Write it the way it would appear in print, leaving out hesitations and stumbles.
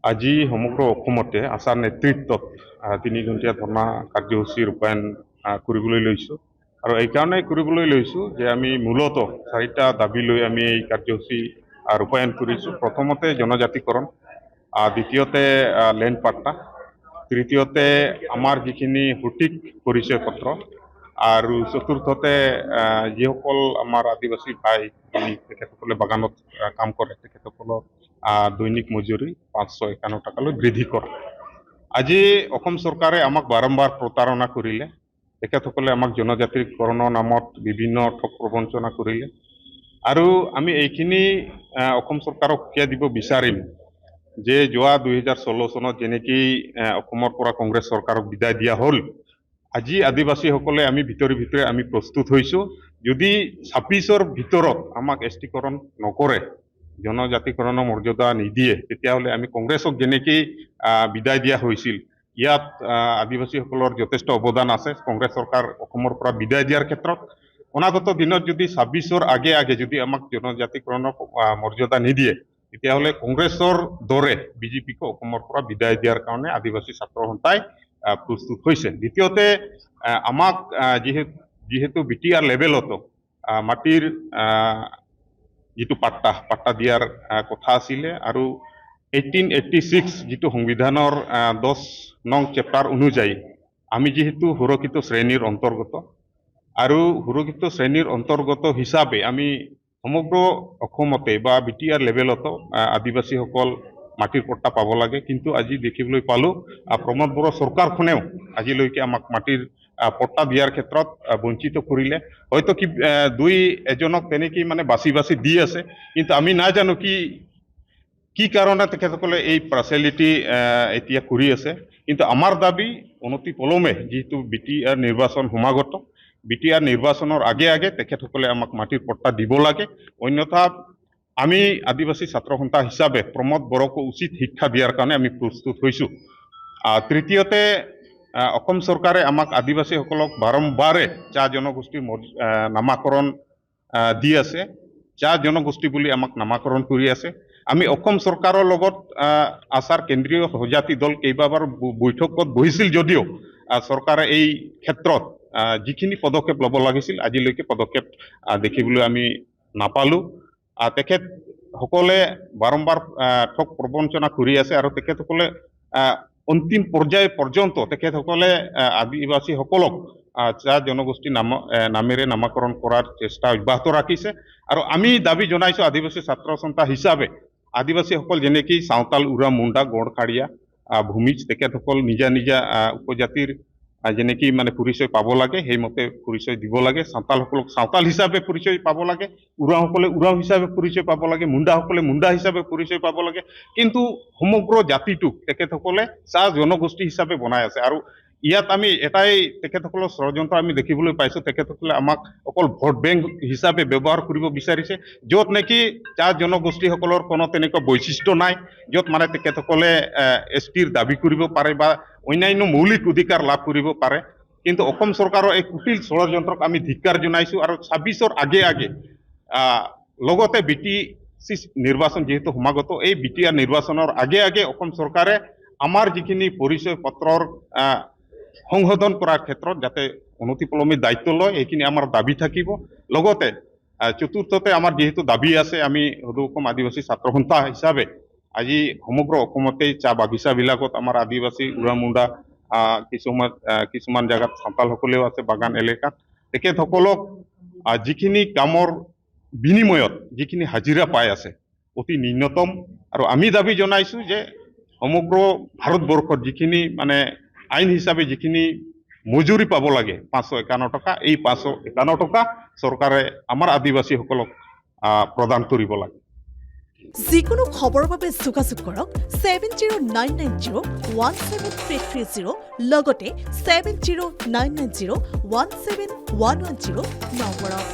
আজি সমগ্ৰ অসমতে আশাৰ নেতৃত্বত 3 ঘণ্টীয়া ধৰ্ণা কাৰ্যসূচী ৰূপায়ণ কৰিবলৈ লৈছোঁ আৰু এইকাৰণে কৰিবলৈ লৈছোঁ যে আমি মূলত 4টা দাবী লৈ আমি এই কাৰ্যসূচী ৰূপায়ণ কৰিছোঁ। প্ৰথমতে জনজাতিকৰণ, দ্বিতীয়তে লেণ্ড পাট্টা, তৃতীয়তে আমাৰ যিখিনি সঠিক পৰিচয় পত্ৰ আৰু চতুৰ্থতে যিসকল আমাৰ আদিবাসী ভাই তেখেতসকলে বাগানত কাম কৰে তেখেতসকলৰ দৈনিক মজুৰি 551 টাকালৈ বৃদ্ধি কৰা। আজি অসম চৰকাৰে আমাক বাৰম্বাৰ প্ৰতাৰণা কৰিলে, তেখেতসকলে আমাক জনজাতিকৰণৰ নামত বিভিন্ন ঠগ প্ৰবঞ্চনা কৰিলে আৰু আমি এইখিনি অসম চৰকাৰক কিয় দিব বিচাৰিম যে যোৱা 2016 চনত যেনেকৈ অসমৰ পৰা কংগ্ৰেছ চৰকাৰক বিদায় দিয়া হ'ল, আজি আদিবাসীসকলে আমি ভিতৰে আমি প্ৰস্তুত হৈছোঁ যদি 26ৰ ভিতৰত আমাক এছটিকৰণ নকৰে, জনজাতিকৰণৰ মৰ্যাদা নিদিয়ে, তেতিয়াহ'লে আমি কংগ্ৰেছক যেনেকৈ বিদায় দিয়া হৈছিল, ইয়াত আদিবাসীসকলৰ যথেষ্ট অৱদান আছে। কংগ্ৰেছ চৰকাৰ অসমৰ পৰা বিদায় দিয়াৰ ক্ষেত্ৰত অনাগত দিনত যদি 26ৰ আগে যদি আমাক জনজাতিকৰণৰ মৰ্যাদা নিদিয়ে, তেতিয়াহ'লে কংগ্ৰেছৰ দৰে বিজেপিক অসমৰ পৰা বিদায় দিয়াৰ কাৰণে আদিবাসী ছাত্ৰ সন্থাই প্ৰস্তুত হৈছে। দ্বিতীয়তে আমাক যিহেতু বিটিআৰ লেভেলতো মাটিৰ যিটো পাট্টা দিয়াৰ কথা আছিলে আৰু 1886 যিটো সংবিধানৰ 10 নং চেপ্টাৰ অনুযায়ী আমি যিহেতু সুৰক্ষিত শ্ৰেণীৰ অন্তৰ্গত আৰু সুৰক্ষিত শ্ৰেণীৰ অন্তৰ্গত হিচাপে আমি সমগ্ৰ অসমতে বা বিটিআৰ লেভেলতো আদিবাসীসকল মাটিৰ পট্টা পাব লাগে, কিন্তু আজি দেখিবলৈ পালোঁ প্ৰমোদ বড়ো চৰকাৰখনেও আজিলৈকে আমাক মাটিৰ পট্টা দিয়াৰ ক্ষেত্ৰত বঞ্চিত কৰিলে। হয়তো দুই এজনক তেনেকেই মানে বাছি দি আছে, কিন্তু আমি নাজানো কি কাৰণে তেখেতসকলে এই পাৰ্চিয়েলিটি এতিয়া কৰি আছে। কিন্তু আমাৰ দাবী অনতি পলমে যিহেতু বিটিআৰ নিৰ্বাচন সমাগত, বিটিআৰ নিৰ্বাচনৰ আগে তেখেতসকলে আমাক মাটিৰ পট্টা দিব লাগে, অন্যথা আমি আদিবাসী ছাত্ৰ সন্থা হিচাপে প্ৰমোদ বড়োকো উচিত শিক্ষা দিয়াৰ কাৰণে আমি প্ৰস্তুত হৈছোঁ। তৃতীয়তে অসম চৰকাৰে আমাক আদিবাসীসকলক বাৰম্বাৰে চাহ জনগোষ্ঠীৰ নামাকৰণ দি আছে, চাহ জনগোষ্ঠী বুলি আমাক নামাকৰণ কৰি আছে। আমি অসম চৰকাৰৰ লগত আছাৰ কেন্দ্ৰীয় সজাতি দল কেইবাবাৰ বৈঠকত বহিছিল যদিও চৰকাৰে এই ক্ষেত্ৰত যিখিনি পদক্ষেপ ল'ব লাগিছিল আজিলৈকে পদক্ষেপ দেখিবলৈ আমি নাপালোঁ। তেখেতসকলে বাৰম্বাৰ ঠগ প্ৰবঞ্চনা কৰি আছে আৰু তেখেতসকলে অন্তিম পৰ্যায় পৰ্যন্ত তেখেতসকলে আদিবাসীসকলক চাহ জনগোষ্ঠী নামেৰে নামাকৰণ কৰাৰ চেষ্টা অব্যাহত ৰাখিছে আৰু আমি দাবী জনাইছোঁ আদিবাসী ছাত্ৰ সন্থা হিচাপে আদিবাসীসকল যেনেকৈ চাওতাল, উৰা, মুণ্ডা, গড়খাড়ীয়া, ভূমিজ তেখেতসকল নিজা উপজাতিৰ যেনেকৈ মানে পৰিচয় পাব লাগে সেইমতে পৰিচয় দিব লাগে, চাওতালসকলক চাওতাল হিচাপে পৰিচয় পাব লাগে, উৰাসকলে উৰাও হিচাপে পৰিচয় পাব লাগে, মুণ্ডাসকলে মুণ্ডা হিচাপে পৰিচয় পাব লাগে, কিন্তু সমগ্ৰ জাতিটোক তেখেতসকলে চাহ জনগোষ্ঠী হিচাপে বনাই আছে আৰু ইয়াত আমি এটাই তেখেতসকলৰ ষড়যন্ত্ৰ আমি দেখিবলৈ পাইছোঁ, তেখেতসকলে আমাক অকল ভোট বেংক হিচাপে ব্যৱহাৰ কৰিব বিচাৰিছে, য'ত নেকি চাহ জনগোষ্ঠীসকলৰ কোনো তেনেকুৱা বৈশিষ্ট্য নাই, য'ত মানে তেখেতসকলে এছটিৰ দাবী কৰিব পাৰে বা অন্যান্য মৌলিক অধিকাৰ লাভ কৰিব পাৰে। কিন্তু অসম চৰকাৰৰ এই কুটিল ষড়যন্ত্ৰক আমি ধিক্কাৰ জনাইছোঁ আৰু 26ৰ আগে লগতে বিটিচি নিৰ্বাচন যিহেতু সমাগত, এই বিটিআৰ নিৰ্বাচনৰ আগে অসম চৰকাৰে আমাৰ যিখিনি পৰিচয় পত্ৰৰ সংশোধন কৰাৰ ক্ষেত্ৰত যাতে অনতিপলমে দায়িত্ব লয়, এইখিনি আমাৰ দাবী থাকিব। লগতে চতুৰ্থতে আমাৰ যিহেতু দাবী আছে, আমি সদৌ অসম আদিবাসী ছাত্ৰ সন্থা হিচাপে আজি সমগ্ৰ অসমতে চাহ বাগিচাবিলাকত আমাৰ আদিবাসী উৰা মুণ্ডা কিছুমান জেগাত চাওতালসকলেও আছে বাগান এলেকাত, তেখেতসকলক যিখিনি কামৰ বিনিময়ত যিখিনি হাজিৰা পাই আছে অতি ন্যূনতম, আৰু আমি দাবী জনাইছোঁ যে সমগ্ৰ ভাৰতবৰ্ষত যিখিনি মানে আইন হিচাপে যিখিনি মজুৰি পাব লাগে 551 টকা, এই 551 টকা চৰকাৰে আমাৰ আদিবাসীসকলক প্ৰদান কৰিব লাগে। যিকোনো খবৰৰ বাবে যোগাযোগ কৰক 7099017330 লগতে 7099017110 নম্বৰত।